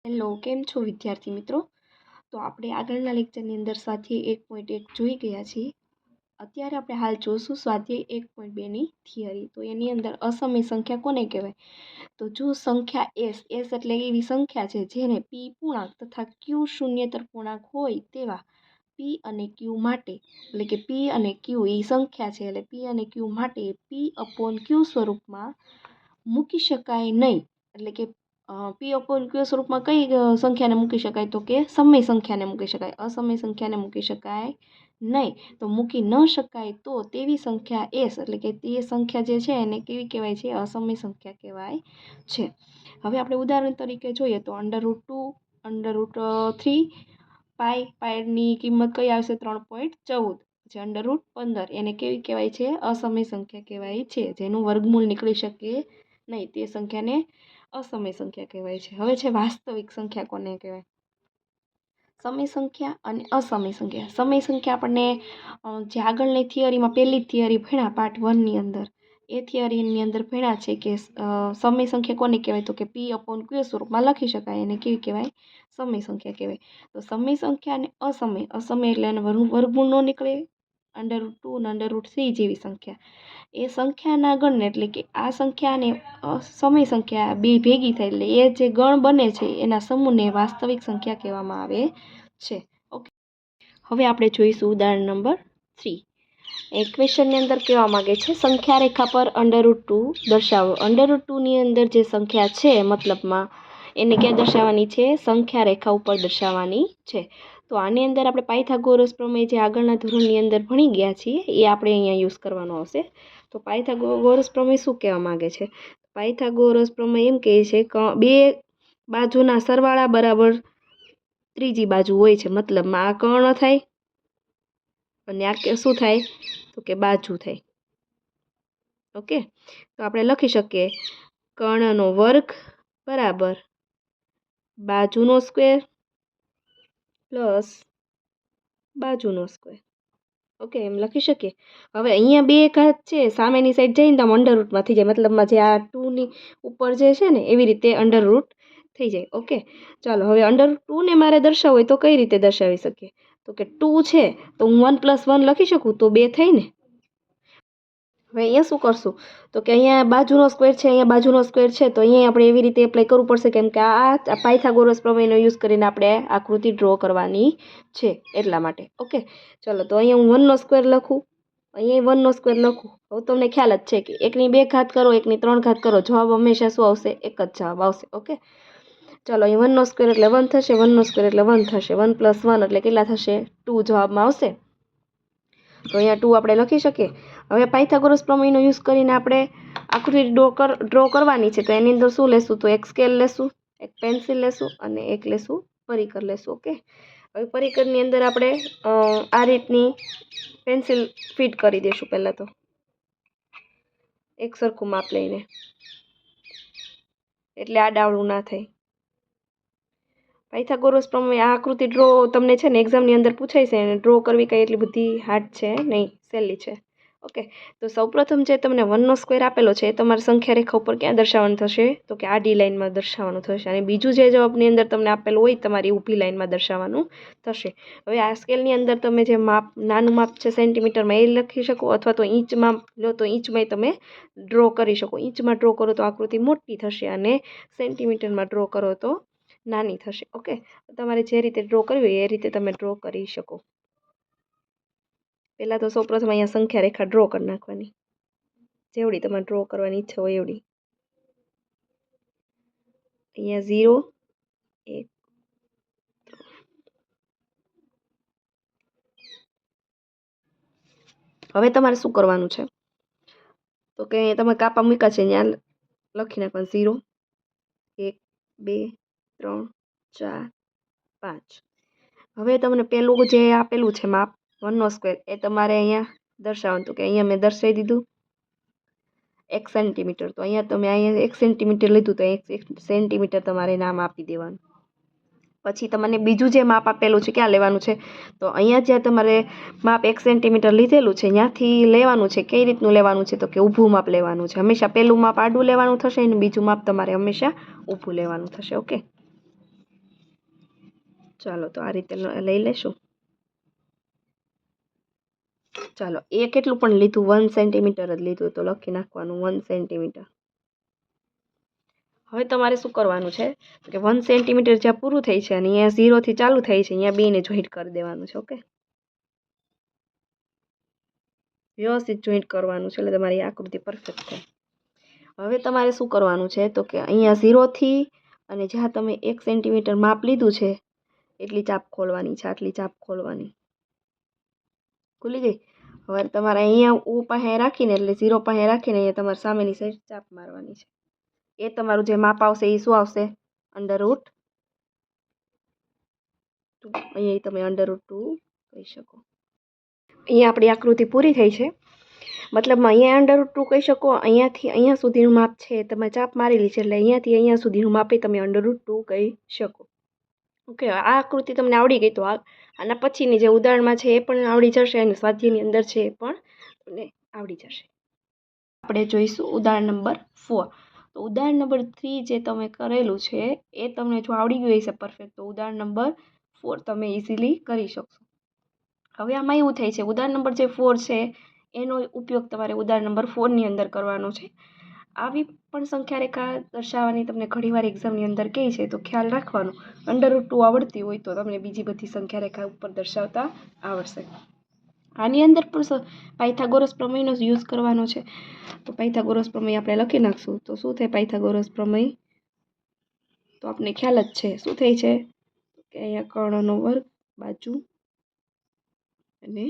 Hello, કેમ છો વિદ્યાર્થી મિત્રો? તો આપણે આગળના લેક્ચરની અંદર સ્વાધ્યાય 1.1 જોઈ ગયા છીએ. અત્યારે આપણે હાલ જોશું સ્વાધ્યાય 1.2ની થિયરી. તો એની અંદર અસમય સંખ્યા કોને કહેવાય? તો જો સંખ્યા એસ એટલે એવી સંખ્યા છે જેને પી પૂર્ણાંક તથા ક્યુ શૂન્યેતર પૂર્ણાંક હોય તેવા પી અને ક્યુ માટે, એટલે કે પી અને ક્યુ એ સંખ્યા છે, એટલે પી અને ક્યુ માટે પી અપોન ક્યુ સ્વરૂપમાં મૂકી શકાય નહીં. એટલે કે પી અપોન ક્યુ સ્વરૂપમાં કઈ સંખ્યાને મૂકી શકાય? તો કે સમય સંખ્યાને મૂકી શકાય, અસમય સંખ્યાને મૂકી શકાય નહીં. તો મૂકી ન શકાય તો તેવી સંખ્યા એસ, એટલે કે તે સંખ્યા જે છે એને કેવી કહેવાય છે? અસમય સંખ્યા કહેવાય છે. હવે આપણે ઉદાહરણ તરીકે જોઈએ તો √2, √3, પાઈની કિંમત કઈ આવશે? 3.14. પછી √15 એને કેવી કહેવાય છે? અસમય સંખ્યા કહેવાય છે, જેનું વર્ગમૂળ નીકળી શકે નહીં, તે સંખ્યાને અસમય સંખ્યા કહેવાય છે. હવે છે વાસ્તવિક સંખ્યા કોને કહેવાય? સમય સંખ્યા અને અસમય સંખ્યા. સમય સંખ્યા આપણને જે આગળની થિયરીમાં પહેલી થિયરી ભણ્યા પાર્ટ 1ની અંદર, એ થિયરીની અંદર ભણ્યા છે કે સમય સંખ્યા કોને કહેવાય? તો કે પી અપોન ક્યુ સ્વરૂપમાં લખી શકાય, એને કેવી કહેવાય? સમય સંખ્યા કહેવાય. તો સમય સંખ્યા અને અસમય એટલે એને વર્ગમૂળ ન નીકળે, √2 અને √3 જેવી સંખ્યા, એ સંખ્યાના ગણને, એટલે કે આ સંખ્યા અને સમય સંખ્યા બે ભેગી થાય એટલે એ જે ગણ બને છે એના સમૂહને વાસ્તવિક સંખ્યા કહેવામાં આવે છે. ઓકે, હવે આપણે જોઈશું ઉદાહરણ નંબર 3. એક ક્વેશ્ચનની અંદર કહેવા માંગે છે સંખ્યા રેખા પર √2 દર્શાવો. √2ની અંદર જે સંખ્યા છે મતલબમાં એને ક્યાં દર્શાવવાની છે? સંખ્યા રેખા ઉપર દર્શાવવાની છે. તો આની અંદર આપણે પાયથાગોરસ પ્રમેય જે આગળના ધોરણની અંદર ભણી ગયા છીએ એ આપણે અહીંયા યુઝ કરવાનો આવશે. તો પાયથાગોરસ પ્રમેય શું કહેવા માંગે છે? પાયથાગોરસ પ્રમેય એમ કહે છે કે બે બાજુના સરવાળા બરાબર ત્રીજી બાજુ હોય છે. મતલબમાં આ કર્ણ થાય અને આ શું થાય? તો કે બાજુ થાય. ઓકે, તો આપણે લખી શકીએ કર્ણનો વર્ગ બરાબર બાજુનો સ્ક્વેર પ્લસ બાજુનો સ્ક્વેર. ઓકે, એમ લખી શકીએ. હવે અહીંયા બે ઘાત છે, સામેની સાઈડ જઈને તો આમ √ થઈ જાય, મતલબમાં જે આ 2ની ઉપર જે છે ને એવી રીતે √ થઈ જાય. ઓકે, ચાલો હવે √2ને મારે દર્શાવવું હોય તો કઈ રીતે દર્શાવી શકીએ? તો કે 2 છે તો હું 1 + 1 લખી શકું, તો 2 થઈ ને. હવે અહીંયા શું કરશું? તો કે અહીંયા બાજુનો સ્ક્વેર છે, અહીંયા બાજુનો સ્ક્વેર છે, તો અહીંયા આપણે એવી રીતે એપ્લાય કરવું પડશે, કેમ કે આ પાયથાગોરસ પ્રમેયનો યુઝ કરીને આપણે આકૃતિ ડ્રો કરવાની છે એટલા માટે. ઓકે, ચલો તો અહીંયા હું 1નો સ્ક્વેર લખું, અહીંયા 1નો સ્ક્વેર લખું. હવે તમને ખ્યાલ જ છે કે 1ની 2 ઘાત કરો, 1ની 3 ઘાત કરો, જવાબ હંમેશા શું આવશે? એક જ જવાબ આવશે. ઓકે, ચાલો અહીં 1નો સ્ક્વેર એટલે 1 થશે, 1નો સ્ક્વેર એટલે 1 થશે, 1 + 1 એટલે કેટલા થશે? 2 જવાબમાં આવશે. તો અહીંયા 2 આપણે લખી શકીએ. હવે પાયથાગોરસ પ્રમેયનો યુઝ કરીને આપણે આકૃતિ ડ્રો કરવાની છે. તો એની અંદર શું લેશું? તો એક સ્કેલ લેશું, એક પેન્સિલ લેશું અને એક લેશું પરિકર લેશું. ઓકે, હવે પરિકરની અંદર આપણે આ રીતની પેન્સિલ ફિટ કરી દઈશું. પહેલાં તો એક સરખું માપ લઈને, એટલે આ ડાવડું ના થાય. પાયથાગોરસ પ્રમેય આ આકૃતિ ડ્રો તમને છે ને એક્ઝામની અંદર પૂછાય છે, અને ડ્રો કરવી કંઈ એટલી બધી હાર્ડ છે નહીં, સહેલી છે. ઓકે, તો સૌપ્રથમ જે તમને 1નો સ્ક્વેર આપેલો છે એ તમારે સંખ્યા રેખા ઉપર ક્યાં દર્શાવવાનું થશે? તો કે આડી લાઈનમાં દર્શાવવાનું થશે. અને બીજું જે જવાબની અંદર તમને આપેલું હોય તમારી ઊભી લાઈનમાં દર્શાવવાનું થશે. હવે આ સ્કેલની અંદર તમે જે માપ, નાનું માપ છે સેન્ટીમીટરમાં, એ લખી શકો, અથવા તો ઇંચમાં લો તો ઇંચમાં તમે ડ્રો કરી શકો. ઇંચમાં ડ્રો કરો તો આકૃતિ મોટી થશે અને સેન્ટીમીટરમાં ડ્રો કરો તો નાની થશે. ઓકે, તમારે જે રીતે ડ્રો કરવી હોય એ રીતે તમે ડ્રો કરી શકો. પહેલાં તો સૌપ્રથમ અહીંયા સંખ્યા રેખા ડ્રો કરી નાખવાની, જેવડી તમારે ડ્રો કરવાની ઈચ્છા હોય એવડી. અહીંયા 0, 1, 3. હવે તમારે શું કરવાનું છે? તો કે અહીંયા તમે કાપા મૂક્યા છે, અહીંયા લખી નાખવાનું 0, 1, 2, 3, 4, 5. હવે તમને પેલું જે આપેલું છે માપ 1નો સ્ક્વેર એ તમારે અહીંયા દર્શાવવાનું. તો કે અહીંયા મેં દર્શાવી દીધું 1 સેન્ટીમીટર. તો અહીંયા 1 સેન્ટીમીટર લીધું, તો 1 સેન્ટીમીટર તમારે નામ આપી દેવાનું. પછી તમને બીજું જે માપ આપેલું છે ક્યાં લેવાનું છે? તો અહીંયા જ્યાં તમારે માપ 1 સેન્ટીમીટર લીધેલું છે ત્યાંથી લેવાનું છે. કઈ રીતનું લેવાનું છે? તો કે ઊભું માપ લેવાનું છે. હંમેશા પહેલું માપ આડું લેવાનું થશે અને બીજું માપ તમારે હંમેશા ઊભું લેવાનું થશે. ઓકે, ચાલો તો આ રીતે લઈ લેશું. ચાલો એ કેટલું પણ લીધું, 1 સેન્ટીમીટર જ લીધું, તો લખી નાખવાનું 1 સેન્ટીમીટર. હવે તમારે શું કરવાનું છે કે 1 સેન્ટીમીટર જ્યાં પૂરું થઈ છે અને અહીંયા 0 થી ચાલુ થાય છે, અહીંયા બેને જોઈન્ટ કરી દેવાનું છે. ઓકે, વ્યવસ્થિત જોઈન્ટ કરવાનું છે એટલે તમારી આકૃતિ પરફેક્ટ થાય. હવે તમારે શું કરવાનું છે તો કે અહીંયા 0 થી અને જ્યાં તમે 1 સેન્ટીમીટર માપ લીધું છે એટલી ચાપ ખોલવાની છે, આટલી ચાપ ખોલવાની. ખુલી ગઈ. હવે તમારે અહીંયા ઓ પાસે રાખીને એટલે 0 પાસે રાખીને અહીંયા તમારે સામેની સાઈડ ચાપ મારવાની છે. એ તમારું જે માપ આવશે એ શું આવશે? √2. અહીંયા તમે √2 કહી શકો. અહીંયા આપણી આકૃતિ પૂરી થઈ છે. મતલબમાં અહીંયા √2 કહી શકો. અહીંયાથી અહીંયા સુધીનું માપ છે તમે ચાપ મારેલી છે એટલે અહીંયાથી અહીંયા સુધીનું માપે તમે √2 કહી શકો. ઓકે, આ આકૃતિ તમને આવડી ગઈ તો આના પછીની જે ઉદાહરણમાં છે એ પણ આવડી જશે અને સ્વાધ્યાયની અંદર છે એ પણ તમને આવડી જશે. આપણે જોઈશું ઉદાહરણ નંબર 4. તો ઉદાહરણ નંબર 3 જે તમે કરેલું છે એ તમને જો આવડી ગયું હશે પરફેક્ટ, તો ઉદાહરણ નંબર 4 તમે ઇઝીલી કરી શકશો. હવે આમાં એવું થાય છે, ઉદાહરણ નંબર જે 4 છે એનો ઉપયોગ તમારે ઉદાહરણ નંબર 4 ની અંદર કરવાનો છે. આવી પણ સંખ્યા રેખા દર્શાવવાની તમને ઘણીવાર એક્ઝામની અંદર કહે છે, તો ખ્યાલ રાખવાનું √2 આવડતી હોય તો તમને બીજી બધી સંખ્યા રેખા ઉપર દર્શાવતા આવડશે. આની અંદર પણ પાયથાગોરસ પ્રમેયનો યુઝ કરવાનો છે. તો પાયથાગોરસ પ્રમેય આપણે લખી નાખશું. તો શું થાય પાયથાગોરસ પ્રમેય? તો આપણે ખ્યાલ જ છે શું થાય છે કે અહીંયા કર્ણનો વર્ગ, બાજુ અને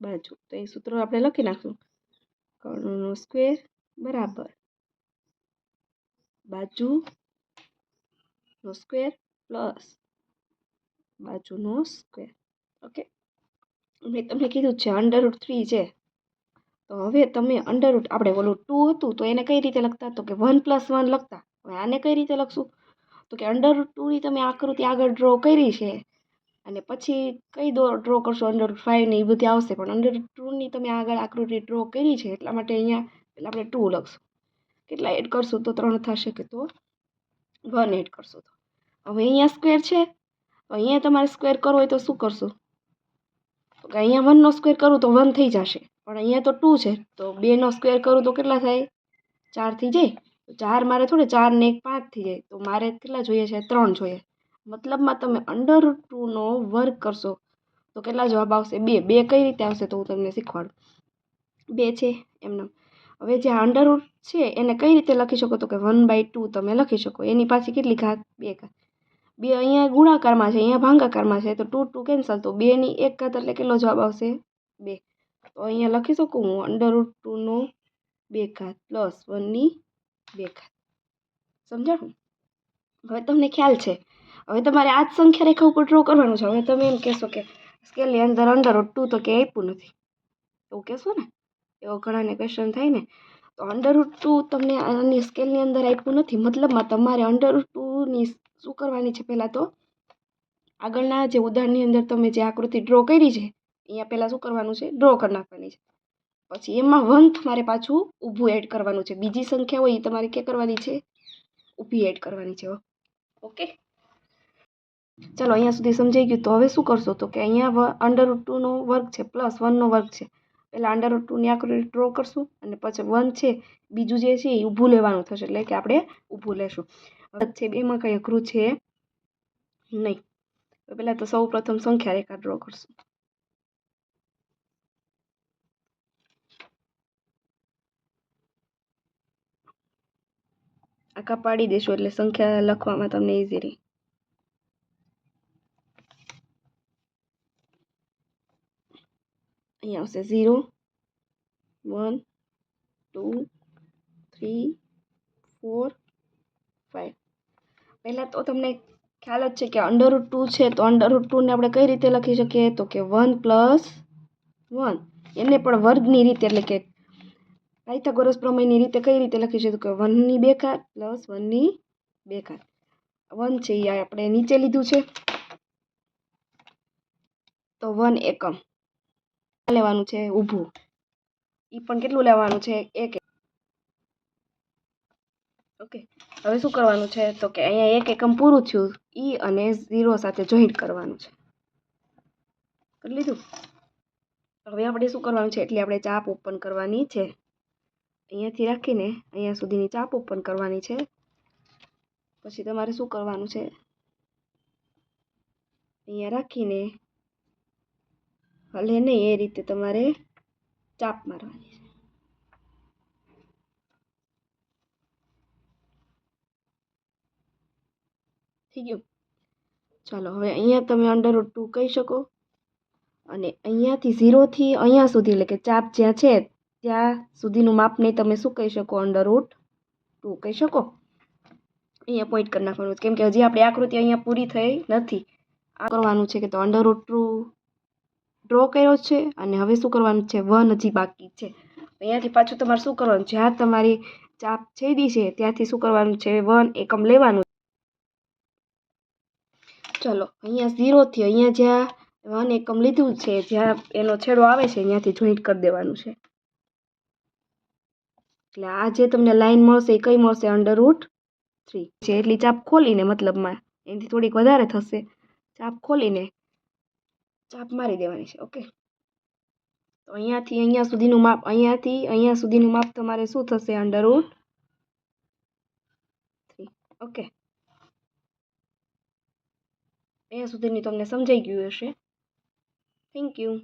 બાજુ. તો એ સૂત્ર આપણે લખી નાખશું. કર્ણનો સ્ક્વેર બરાબર બાજુનો સ્ક્વેર પ્લસ બાજુનો સ્ક્વેર. ઓકે, મેં તમને કીધું છે √3 છે. તો હવે તમે આપણે ઓલું 2 હતું તો એને કઈ રીતે લખતા? તો કે 1 + 1 લખતા. હવે આને કઈ રીતે લખશું? તો કે √2 ની તમે આકૃતિ આગળ ડ્રો કરી છે અને પછી કઈ ડ્રો કરશો? √5 ને એ બધી આવશે, પણ √2 ની તમે આગળ આકૃતિ ડ્રો કરી છે એટલા માટે અહીંયા પેલા આપણે 2 લખશું. કેટલા એડ કરશું તો 3 થશે, કે તો 1 એડ કરશું. તો હવે અહીંયા સ્ક્વેર છે તો અહીંયા તમારે સ્ક્વેર કરવો હોય તો શું કરશું? તો કે અહીંયા 1 નો સ્ક્વેર કરું તો 1 થઈ જશે, પણ અહીંયા તો 2 છે તો 2 નો સ્ક્વેર કરું તો કેટલા થાય? 4 થઈ જાય. તો 4 મારે થોડે 4 ને 1 5 થઈ જાય, તો મારે કેટલા જોઈએ છે? 3 જોઈએ. મતલબમાં તમે √2 નો વર્ગ કરશો તો કેટલા જવાબ આવશે? 2. 2 કઈ રીતે આવશે તો હું તમને શીખવાડું. 2 છે એમને. હવે જે √ છે એને કઈ રીતે લખી શકો? તો કે 1/2 તમે લખી શકો. એની પાછી કેટલી ઘાત? 2 ઘાત. 2 અહીંયા ગુણાકારમાં છે, અહીંયા ભાગાકારમાં છે, તો 2 2 કેન્સલ, તો 2 ની 1 ઘાત એટલે કેટલો જવાબ આવશે? 2. તો અહીંયા લખી શકું હું √2 નો 2 ઘાત પ્લસ 1 ની 2 ઘાત. સમજાણું? હવે તમને ખ્યાલ છે. હવે તમારે આ જ સંખ્યા રેખા ઉપર ડ્રો કરવાનું છે. હવે તમે એમ કહેશો કે સ્કેલની અંદર √2 તો ક્યાંય આપ્યું નથી, એવું કહેશો ને? એવો ઘણાને ક્વેશ્ચન થાય ને. તો √2 તમને આની સ્કેલની અંદર આપ્યું નથી, મતલબમાં તમારે √2 ની શું કરવાની છે? પહેલાં તો આગળના જે ઉદાહરણની અંદર તમે જે આકૃતિ ડ્રો કરી છે અહીંયા પહેલાં શું કરવાનું છે? ડ્રો કરી નાખવાની છે. પછી એમાં 1 તમારે પાછું ઊભું એડ કરવાનું છે. બીજી સંખ્યા હોય એ તમારે ક્યાં કરવાની છે? ઊભી એડ કરવાની છે. ઓકે, ચાલો અહીંયા સુધી સમજાઈ ગયું. તો હવે શું કરશો? તો કે અહીંયા √2 નો વર્ગ છે પ્લસ 1 નો વર્ગ છે. પહેલાં √2 ની આકૃતિ ડ્રો કરશું અને પછી 1 છે બીજું જે છે એ ઊભું લેવાનું થશે, એટલે કે આપણે ઊભું લેશું. છે એમાં કંઈ અઘરું છે નહીં. તો પહેલાં તો સૌ પ્રથમ સંખ્યા રેખા ડ્રો કરશું. આખા પાડી દેશું એટલે સંખ્યા લખવામાં તમને ઇઝી રહે. અહીંયા આવશે 0 1 2 3 4 5. પહેલાં તો તમને ખ્યાલ જ છે કે √2 છે તો √2 ને આપણે કઈ રીતે લખી શકીએ? તો કે 1 + 1 એને પણ વર્ગની રીતે, એટલે કે પાયથાગોરસ પ્રમેયની રીતે કઈ રીતે લખી શકીએ? તો કે 1 ની 2 ઘાત પ્લસ 1 ની 2 ઘાત. 1 છે એ આપણે નીચે લીધું છે તો 1 એકમ લેવાનું છે ઊભું. એ પણ કેટલું લેવાનું છે? 1. ઓકે, હવે શું કરવાનું છે તો કે અહીંયા એક એકમ પૂરું થયું, ઈ અને 0 સાથે જોઈન્ટ કરવાનું છે. કરી લીધું. હવે આપણે શું કરવાનું છે, એટલે આપણે ચાપ ઓપન કરવાની છે. અહીંયાથી રાખીને અહીંયા સુધીની ચાપ ઓપન કરવાની છે. પછી તમારે શું કરવાનું છે, અહીંયા રાખીને હલે નહીં એ રીતે તમારે ચાપ મારવાની છે. થઈ ગયું. ચાલો હવે અહીંયા તમે √2 કહી શકો, અને અહીંયાથી 0થી અહીંયા સુધી એટલે કે ચાપ જ્યાં છે ત્યાં સુધીનું માપને તમે શું કહી શકો, √2 કહી શકો. અહીંયા પોઈન્ટ કરી નાખવાનું, કેમ કે હજી આપણી આકૃતિ અહીંયા પૂરી થઈ નથી. આ કરવાનું છે કે તો √2 ડ્રો કર્યો છે, અને હવે શું કરવાનું છે, 1 હજી બાકી છે. અહીંયાથી પાછું તમારે શું કરવાનું, જ્યાં તમારી ચાપ છેદી છે ત્યાંથી શું કરવાનું છે, 1 એકમ લેવાનું. ચલો અહીંયા 0થી અહીંયા જ્યાં 1 એકમ લીધું છે, જ્યાં એનો છેડો આવે છે અહીંયાથી જોઈન્ટ કરી દેવાનું છે. એટલે આ જે તમને લાઈન મળશે એ કઈ મળશે, √3 છે. એટલી ચાપ ખોલીને, મતલબમાં એનાથી થોડીક વધારે થશે, ચાપ ખોલીને ચાપ મારી દેવાની છે. ઓકે, તો અહીંયાથી અહીંયા સુધીનું માપ, અહીંયાથી અહીંયા સુધીનું માપ તમારે શું થશે, √3. ઓકે, અહીંયા સુધીની તમને સમજાઈ ગયું હશે. Thank you.